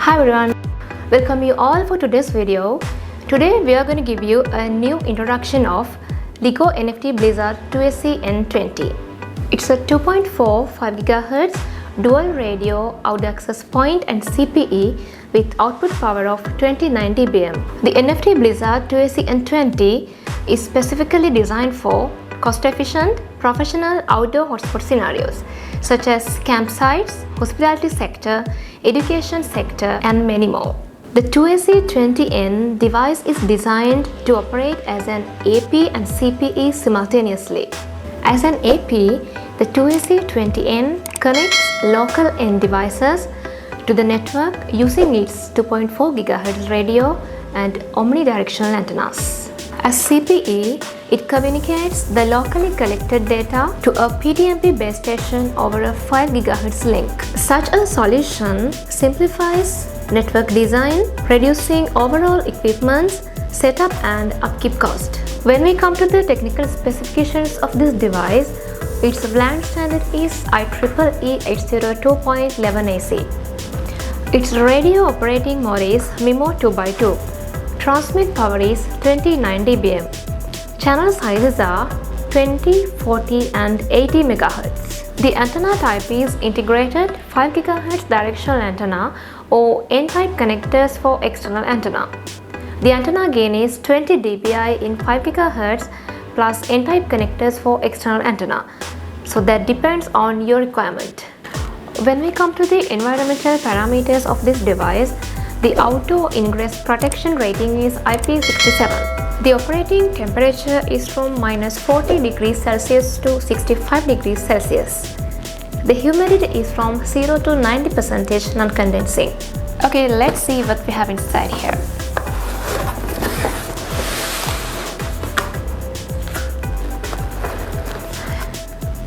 Hi everyone, welcome you all for today's video. Today we are going to give you a new introduction of LiGo NFT Blizzard 2ac-N-20. It's a 2.45 GHz dual radio audio access point and CPE with output power of 2090 BM. The NFT Blizzard 2ac-N-20 is specifically designed for cost-efficient, professional outdoor hotspot scenarios such as campsites, hospitality sector, education sector, and many more. The 2ac-N-20 device is designed to operate as an AP and CPE simultaneously. As an AP, the 2ac-N-20 connects local end devices to the network using its 2.4 GHz radio and omnidirectional antennas. As CPE, it communicates the locally collected data to a PDMP base station over a 5 GHz link. Such a solution simplifies network design, reducing overall equipment setup and upkeep cost. When we come to the technical specifications of this device, its VLAN standard is IEEE 802.11ac. Its radio operating mode is MIMO 2x2. Transmit power is 2090 BM. Channel sizes are 20, 40 and 80 MHz. The antenna type is integrated 5 GHz directional antenna or N-type connectors for external antenna. The antenna gain is 20 dBi in 5 GHz plus N-type connectors for external antenna. So that depends on your requirement. When we come to the environmental parameters of this device, the outdoor ingress protection rating is IP67. The operating temperature is from -40 degrees Celsius to 65 degrees Celsius. The humidity is from 0 to 90% non-condensing. Okay, let's see what we have inside here.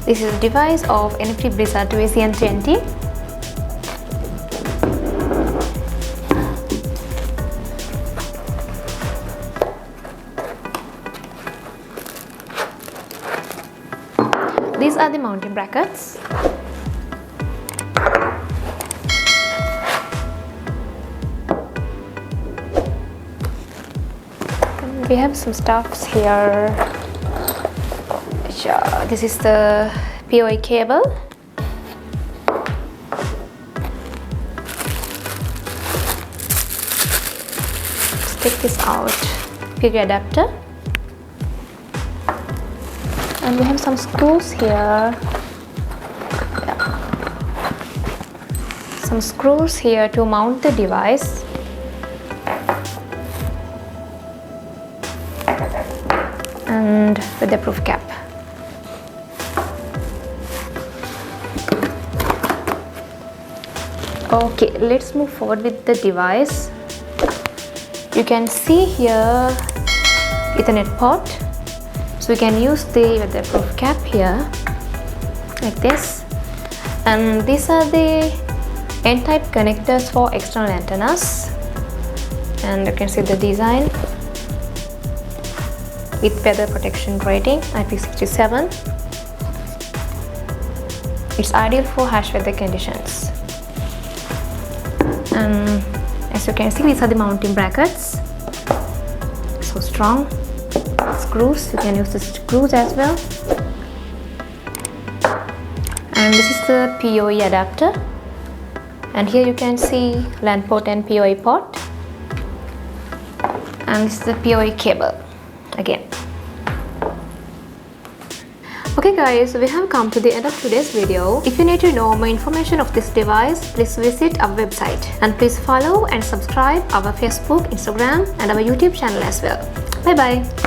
This is a device of NFT Blizzard 2ac-N-20. These are the mounting brackets. We have some stuffs here. This is the PoE cable. Let's take this out. PoE adapter. And we have some screws here. Some screws here to mount the device. And weatherproof cap. Okay, let's move forward with the device. You can see here Ethernet port. So we can use the weatherproof cap here like this, and these are the N-type connectors for external antennas, and you can see the design with weather protection rating IP67. It's ideal for harsh weather conditions. And as you can see, these are the mounting brackets, so strong. Screws, you can use the screws as well. And this is the PoE adapter, and here you can see LAN port and PoE port, and this is the PoE cable again. Okay guys, we have come to the end of today's video. If you need to know more information of this device, please visit our website, and please follow and subscribe our Facebook, Instagram and our YouTube channel as well. Bye bye.